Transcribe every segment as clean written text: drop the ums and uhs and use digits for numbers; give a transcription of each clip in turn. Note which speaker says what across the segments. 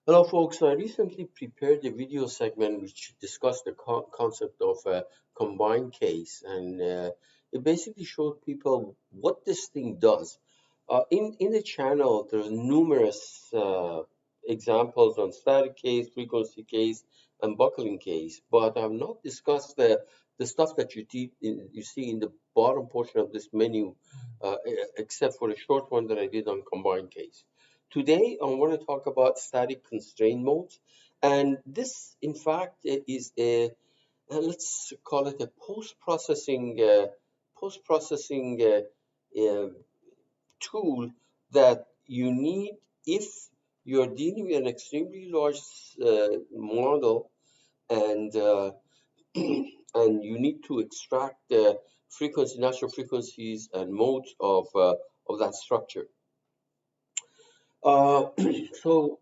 Speaker 1: Hello, folks. I recently prepared a video segment which discussed the concept of a combined case, and it basically showed people what this thing does. In the channel, there's numerous examples on static case, frequency case, and buckling case, but I've not discussed the stuff that you see in the bottom portion of this menu, except for the short one that I did on combined case. Today, I want to talk about static constraint modes, and this, in fact, is a let's call it a post-processing uh, tool that you need if you're dealing with an extremely large model and and you need to extract the natural frequencies and modes of that structure. Uh, so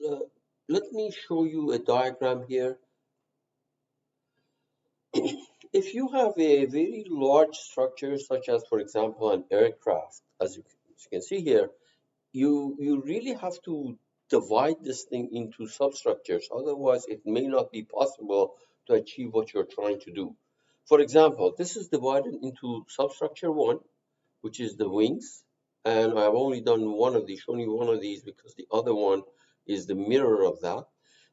Speaker 1: uh, let me show you a diagram here. If you have a very large structure, such as, for example, an aircraft, as you can see here, you really have to divide this thing into substructures. Otherwise, it may not be possible to achieve what you're trying to do. For example, this is divided into substructure one, which is the wings, and I've only done one of these, shown you one of these because the other one is the mirror of that.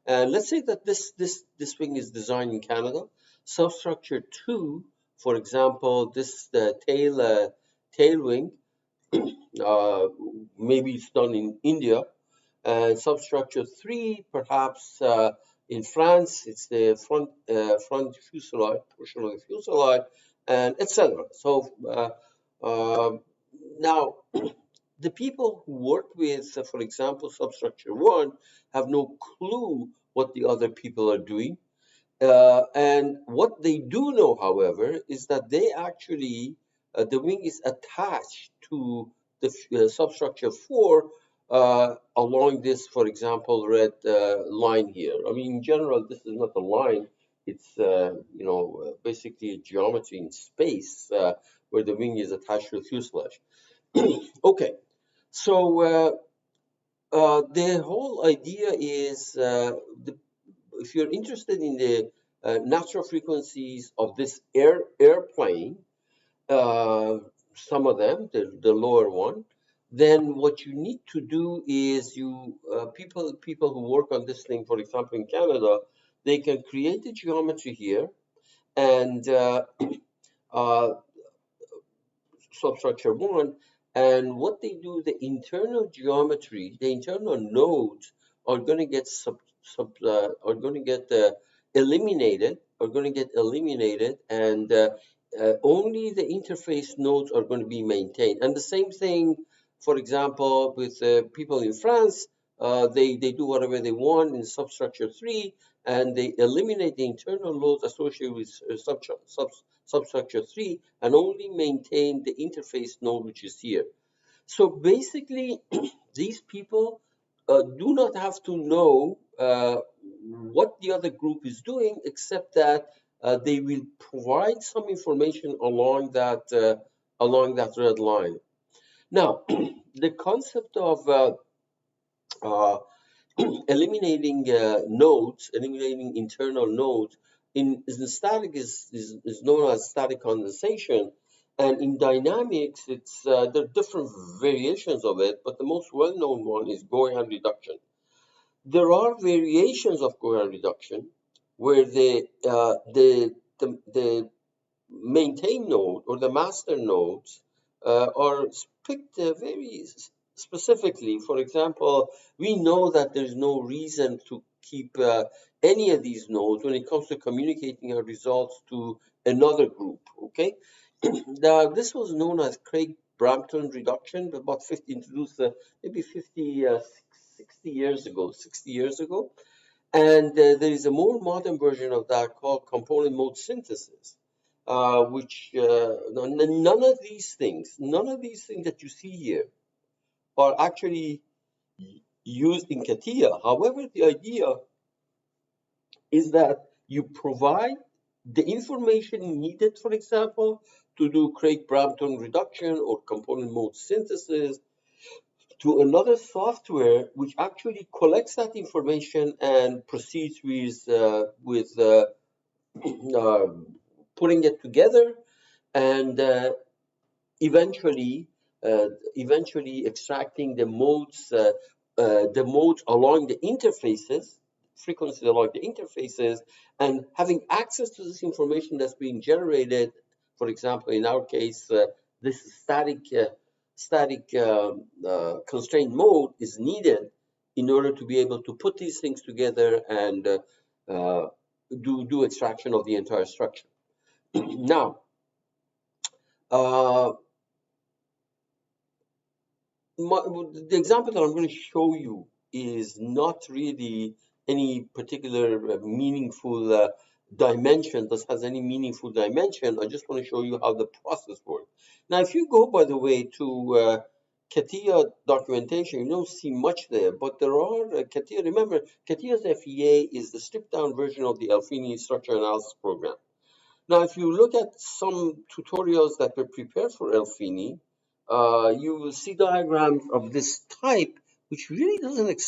Speaker 1: And let's say that this wing is designed in Canada. Substructure two, for example, this the tail wing, uh, maybe it's done in India, and substructure three, perhaps in France, it's the front fuselage portion of the fuselage, and etc. So uh, now the people who work with, for example, substructure one, have no clue what the other people are doing. And what they do know, however, is that they actually, the wing is attached to the substructure 4 along this, for example, red line here. I mean, in general, this is not a line. It's, basically a geometry in space where the wing is attached to the fuselage. Okay, so the whole idea is if you're interested in the natural frequencies of this airplane, uh, some of them, the lower one, then what you need to do is people who work on this thing, for example, in Canada, they can create a geometry here and uh, substructure one, and what they do, the internal geometry, the internal nodes are going to get are going to get eliminated, and only the interface nodes are going to be maintained. And the same thing, for example, with people in France, they do whatever they want in substructure three, and they eliminate the internal nodes associated with substructure 3 and only maintain the interface node, which is here. So basically, these people do not have to know what the other group is doing, except that they will provide some information along that red line. Now, the concept of uh, eliminating internal nodes in static is known as static condensation, and in dynamics, it's there are different variations of it, but the most well-known one is Goyan reduction. There are variations of Goyan reduction where the maintain node or the master nodes are picked very specifically. For example, we know that there's no reason to keep any of these nodes when it comes to communicating our results to another group. Okay, now this was known as Craig-Brampton reduction, about 50 introduced maybe 50, 60 years ago. 60 years ago, and there is a more modern version of that called component mode synthesis, which none of these things that you see here are actually used in CATIA. However, the idea is that you provide the information needed, for example, to do Craig-Brampton reduction or component mode synthesis, to another software which actually collects that information and proceeds with uh, putting it together and eventually eventually extracting the modes along the interfaces, frequencies along the interfaces, and having access to this information that's being generated. For example, in our case, this static constraint mode is needed in order to be able to put these things together and uh, do extraction of the entire structure. Now, uh, the example that I'm going to show you is not really any particular meaningful dimension, that has any meaningful dimension. I just want to show you how the process works. Now, if you go, by the way, to CATIA documentation, you don't see much there, but there are, CATIA, remember, CATIA's FEA is the stripped down version of the Alfini structure analysis program. Now, if you look at some tutorials that were prepared for Elfini, you will see diagrams of this type, which really doesn't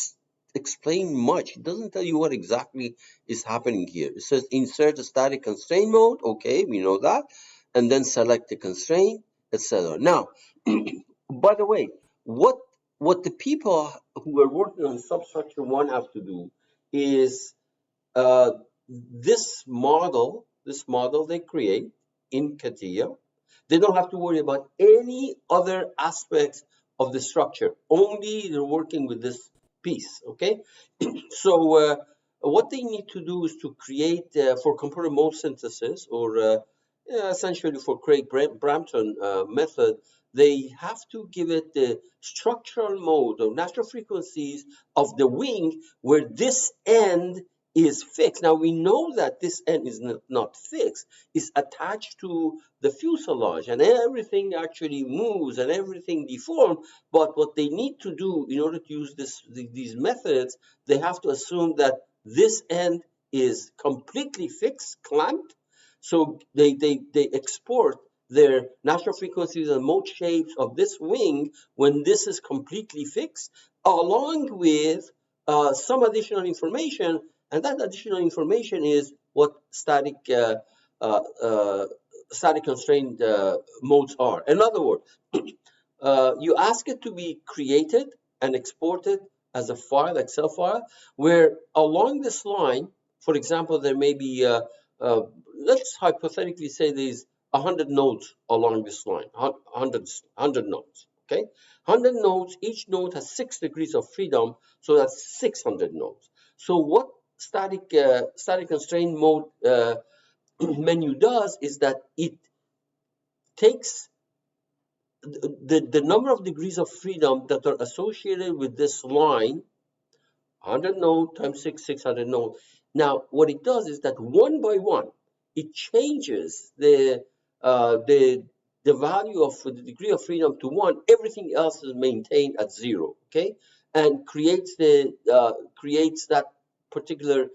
Speaker 1: explain much. It doesn't tell you what exactly is happening here. It says insert a static constraint mode. Okay, we know that. And then select the constraint, etc. Now, by the way, what the people who are working on substructure one have to do is uh, this model they create in CATIA, they don't have to worry about any other aspects of the structure. Only they're working with this piece, okay? So what they need to do is to create, for component mode synthesis, or essentially for Craig-Brampton method, they have to give it the structural mode or natural frequencies of the wing where this end is fixed. Now we know that this end is not fixed, it's attached to the fuselage, and everything actually moves and everything deforms. But what they need to do in order to use these methods, they have to assume that this end is completely fixed, clamped. So they export their natural frequencies and mode shapes of this wing when this is completely fixed, along with some additional information, and that additional information is what uh, uh, static constrained modes are. In other words, you ask it to be created and exported as a file, Excel file, where along this line, for example, there may be, uh, let's hypothetically say there's 100 nodes along this line, 100 nodes, okay? 100 nodes, each node has 6 degrees of freedom, so that's 600 nodes. So what static constraint mode menu does is that it takes the number of degrees of freedom that are associated with this line, 100 node times 600 node. Now, what it does is that one by one, it changes the value of the degree of freedom to 1. Everything else is maintained at 0, okay? And creates that particular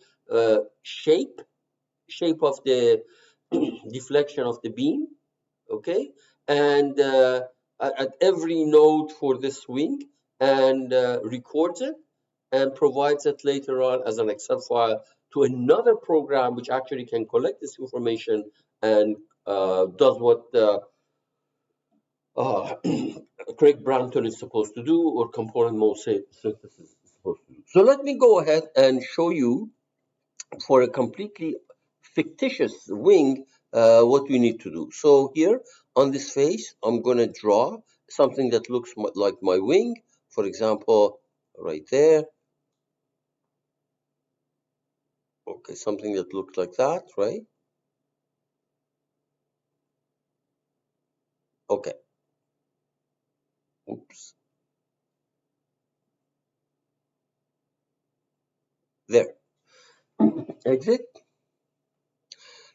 Speaker 1: shape of the deflection of the beam, okay, and at every node for this wing, and records it and provides it later on as an Excel file to another program which actually can collect this information and does what uh, Craig Brampton is supposed to do, or component mode synthesis is supposed to do. So let me go ahead and show you, for a completely fictitious wing, what we need to do. So here on this face, I'm going to draw something that looks like my wing. For example, right there. Okay, something that looks like that, right? Okay. Oops. There. Exit.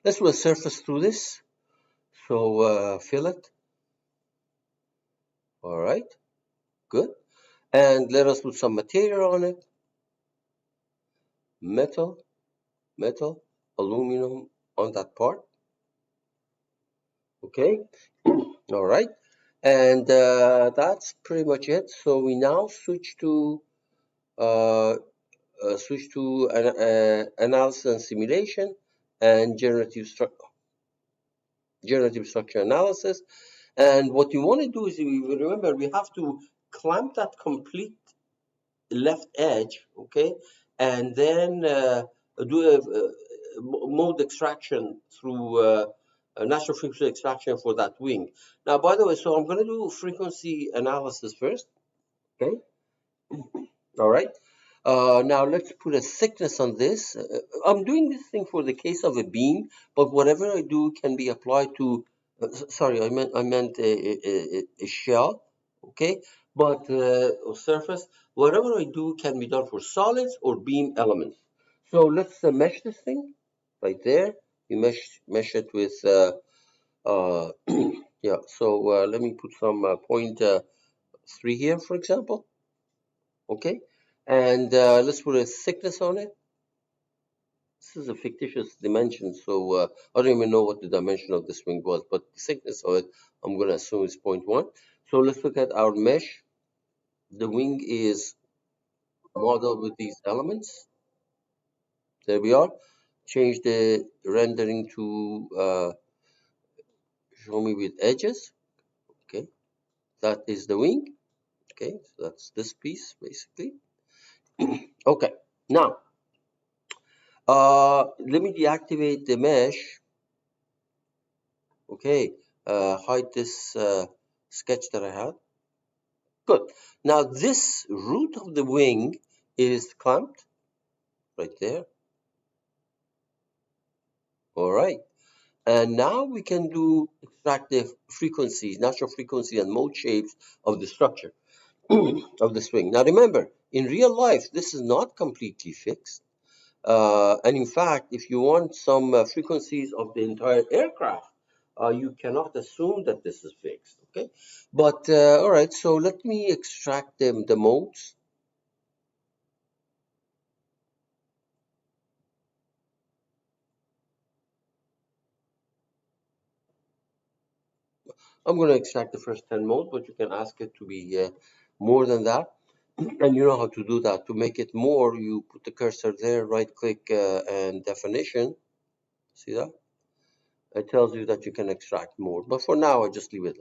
Speaker 1: Let's do a surface through this. So fill it. All right. Good. And let us put some material on it. Metal, metal, aluminum on that part. Okay. All right. And that's pretty much it. So we now uh, switch to analysis and simulation and generative structure analysis. And what you want to do is, you remember, we have to clamp that complete left edge, okay, and then do a mode extraction through a natural frequency extraction for that wing. Now, by the way, so I'm going to do frequency analysis first, okay? All right. Now let's put a thickness on this. I'm doing this thing for the case of a beam, but whatever I do can be applied to. Sorry, I meant a shell, okay? But or surface. Whatever I do can be done for solids or beam elements. So let's mesh this thing right there. You mesh it with yeah. So let me put some point 3 here, for example. Okay, and let's put a thickness on it. This is a fictitious dimension, so I don't even know what the dimension of this wing was, but the thickness of it, I'm going to assume is 0.1. So let's look at our mesh. The wing is modeled with these elements. There we are. Change the rendering to show me with edges. Okay, that is the wing. Okay, so that's this piece basically. Okay, now let me deactivate the mesh. Okay, hide this sketch that I had. Good. Now this root of the wing is clamped right there. All right. And now we can do extract the frequencies, natural frequency and mode shapes of the structure of the swing. Now remember, in real life, this is not completely fixed. And in fact, if you want some frequencies of the entire aircraft, you cannot assume that this is fixed, okay? But all right, so let me extract the modes. I'm going to extract the first 10 modes, but you can ask it to be more than that. And you know how to do that. To make it more, you put the cursor there, right click and definition. See that? It tells you that you can extract more. But for now, I just leave it.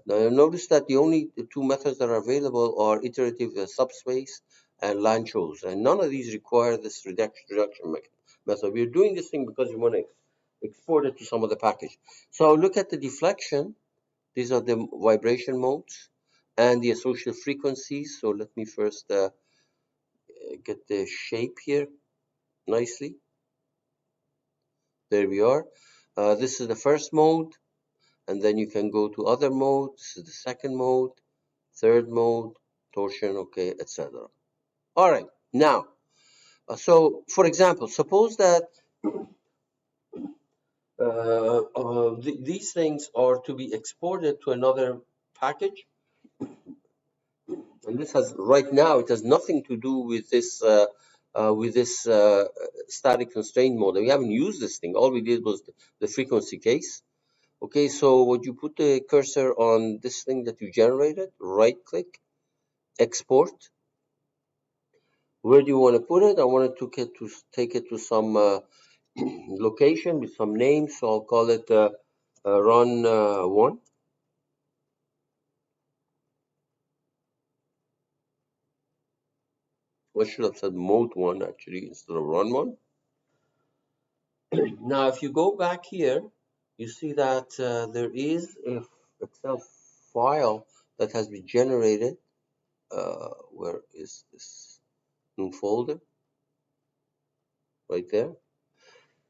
Speaker 1: Now notice that the two methods that are available are iterative subspace and line shows, and none of these require this reduction method. We're doing this thing because we want to export it to some other package. So look at the deflection. These are the vibration modes and the associated frequencies. So let me first get the shape here nicely. There we are. This is the first mode, and then you can go to other mode. This is the second mode, third mode, torsion, okay, etc. All right, now, so for example, suppose that these things are to be exported to another package, and this has right now it has nothing to do with this static constraint model. We haven't used this thing. All we did was the frequency case. Okay, so would you put the cursor on this thing that you generated? Right click, export. Where do you want to put it? I want to take it to some location with some name, so I'll call it run 1. I should have said mode 1 actually instead of run 1. Now, if you go back here, you see that there is a Excel file that has been generated. Where is this new folder? Right there.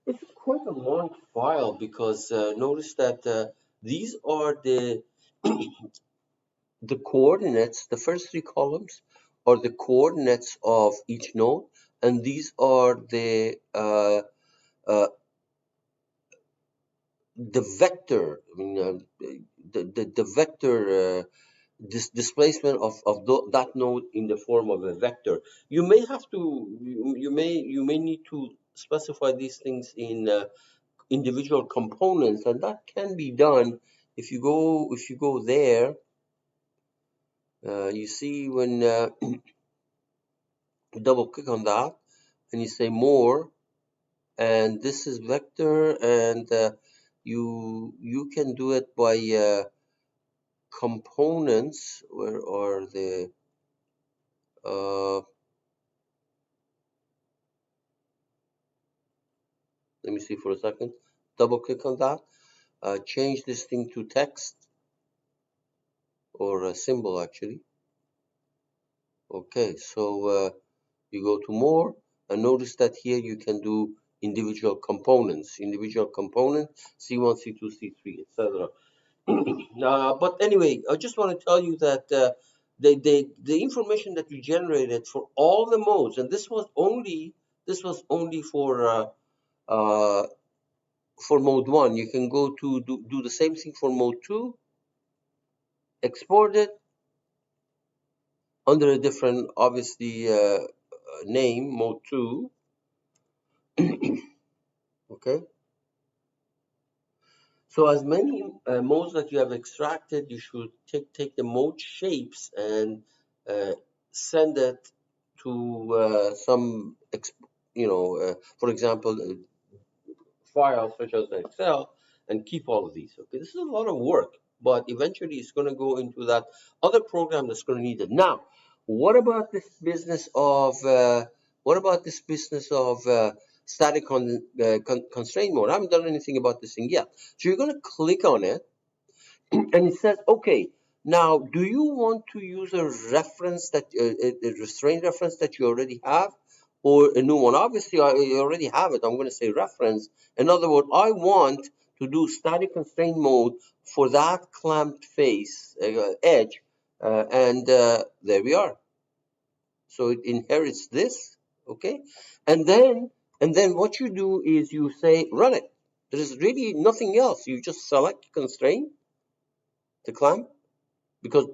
Speaker 1: It's quite a long file because notice that these are the coordinates. The first 3 columns are the coordinates of each node, and these are uh, the vector. I mean, the vector displacement of that node in the form of a vector. You may have to you may need to specify these things in individual components, and that can be done if you go there, you see when you double click on that and you say more, and this is vector, and you can do it by components. Where are the let me see for a second. Double click on that. Change this thing to text or a symbol actually. Okay, so you go to more, and notice that here you can do individual components, C1, C2, C3, etc. But anyway, I just want to tell you that the information that you generated for all the modes, and this was only uh, for mode 1. You can go to do the same thing for mode 2, export it under a different, obviously, name, mode 2. Okay. So as many modes that you have extracted, you should take the mode shapes and uh, send it to some, for example, files such as Excel, and keep all of these. Okay, this is a lot of work, but eventually it's going to go into that other program that's going to need it. Now, what about this business of static constraint mode? I haven't done anything about this thing yet. So you're going to click on it, and it says, okay, now do you want to use a reference that a restraint reference that you already have, or a new one? Obviously, I already have it. I'm going to say reference. In other words, I want to do static constraint mode for that clamped face edge, and there we are. So it inherits this, okay, and then what you do is you say run it. There is really nothing else. You just select constraint, the clamp, because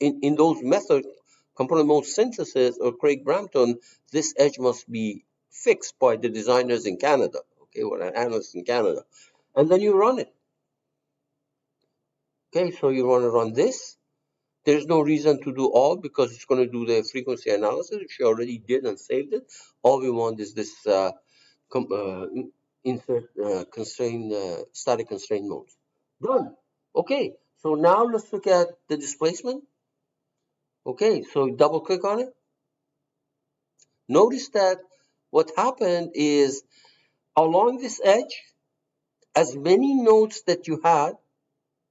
Speaker 1: in those methods, component mode synthesis or Craig Brampton, this edge must be fixed by the designers in Canada, okay, or an analyst in Canada, and then you run it. Okay, so you want to run this. There's no reason to do all, because it's going to do the frequency analysis, which you already did and saved it. All we want is this insert constraint, static constraint modes. Done. Okay, so now let's look at the displacement. Okay, so double click on it. Notice that what happened is, along this edge, as many nodes that you had,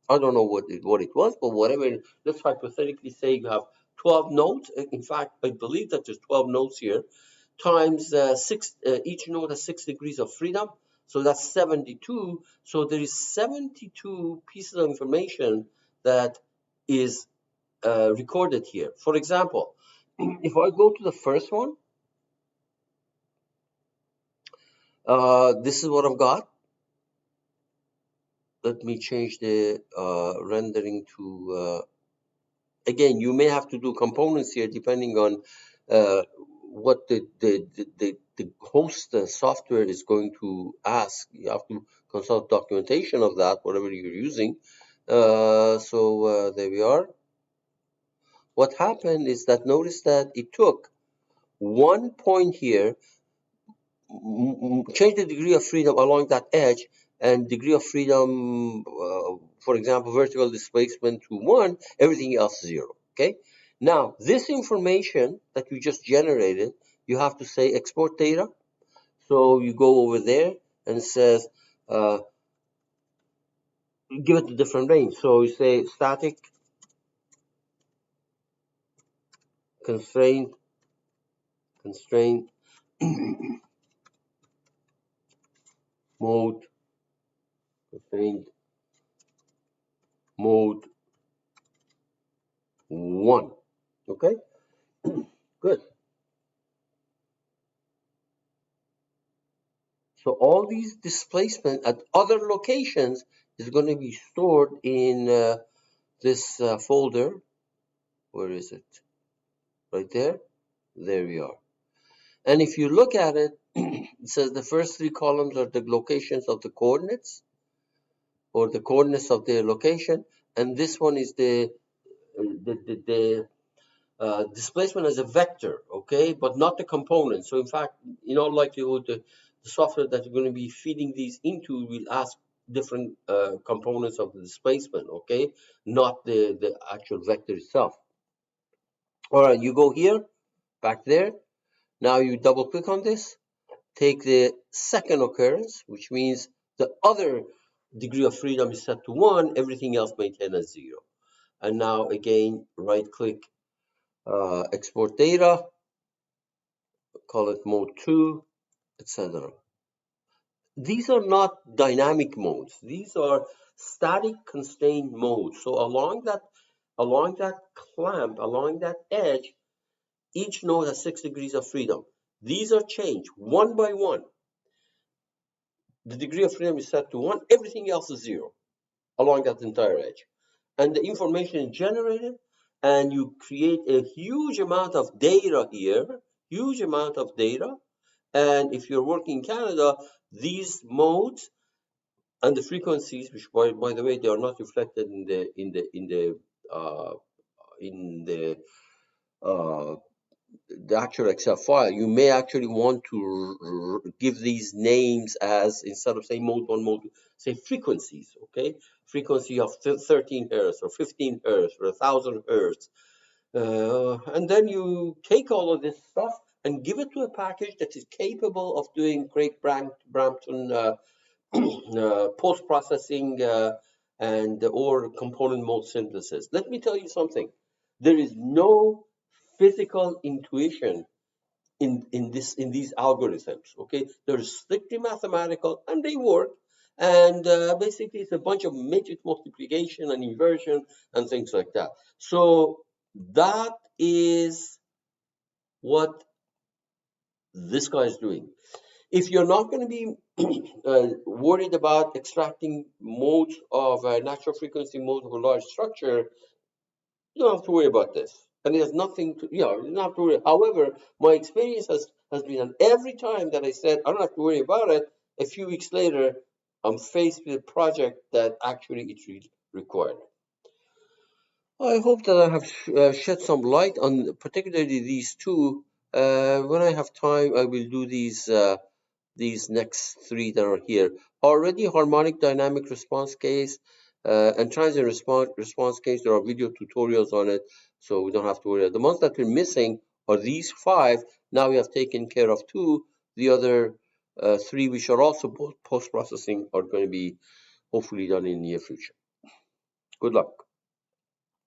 Speaker 1: I don't know what it was, but whatever, let's hypothetically say you have 12 nodes. In fact, I believe that there's 12 nodes here, times each node has 6 degrees of freedom. So that's 72. So there is 72 pieces of information that is recorded here. For example, if I go to the first one, this is what I've got. Let me change the rendering to, again, you may have to do components here depending on what the host software is going to ask. You have to consult documentation of that, whatever you're using. So there we are. What happened is that, notice that it took 1 point here, change the degree of freedom along that edge, and degree of freedom, for example, vertical displacement to 1, everything else 0. Okay. Now, this information that you just generated, you have to say export data. So you go over there and it says, give it a different range. So you say static constraint mode, constraint mode 1. Okay, good. So all these displacement at other locations is going to be stored in this folder. Where is it? Right there. There we are. And if you look at it, it says the first 3 columns are the locations of the coordinates. or the coordinates of the location, and this one is the displacement as a vector, okay, but not the component. So in fact, in all likelihood, the software that you're going to be feeding these into will ask different components of the displacement, okay, not the actual vector itself. All right, you go here, back there. Now you double click on this, take the second occurrence, which means the other degree of freedom is set to 1, everything else maintained as 0. And now again, right click, export data, call it mode 2, etc. These are not dynamic modes. These are static constrained modes. So along that clamp, along that edge, each node has 6 degrees of freedom. These are changed one by one. The degree of freedom is set to 1, everything else is 0 along that entire edge. And the information is generated, and you create a huge amount of data here, huge amount of data. And if you're working in Canada, these modes and the frequencies, which by the way, they are not reflected in the actual Excel file. You may actually want to give these names as, instead of saying mode 1, mode 2, say frequencies, okay? Frequency of 13 hertz or 15 hertz or 1,000 hertz. And then you take all of this stuff and give it to a package that is capable of doing Craig Brampton post-processing and or component mode synthesis. Let me tell you something. There is no physical intuition in these algorithms. Okay, they're strictly mathematical and they work. And basically, it's a bunch of matrix multiplication and inversion and things like that. So that is what this guy is doing. If you're not going to be worried about extracting modes of natural frequency modes of a large structure, you don't have to worry about this. And it has nothing to, you don't have to worry. However, my experience has been that every time that I said, I don't have to worry about it, a few weeks later, I'm faced with a project that actually it's really required. I hope that I have shed some light on particularly these two. When I have time, I will do these next three that are here. Already harmonic dynamic response case and transient response case, there are video tutorials on it, so we don't have to worry. The ones that we're missing are these 5. Now we have taken care of 2. The other 3, which are also post-processing, are going to be hopefully done in the near future. Good luck.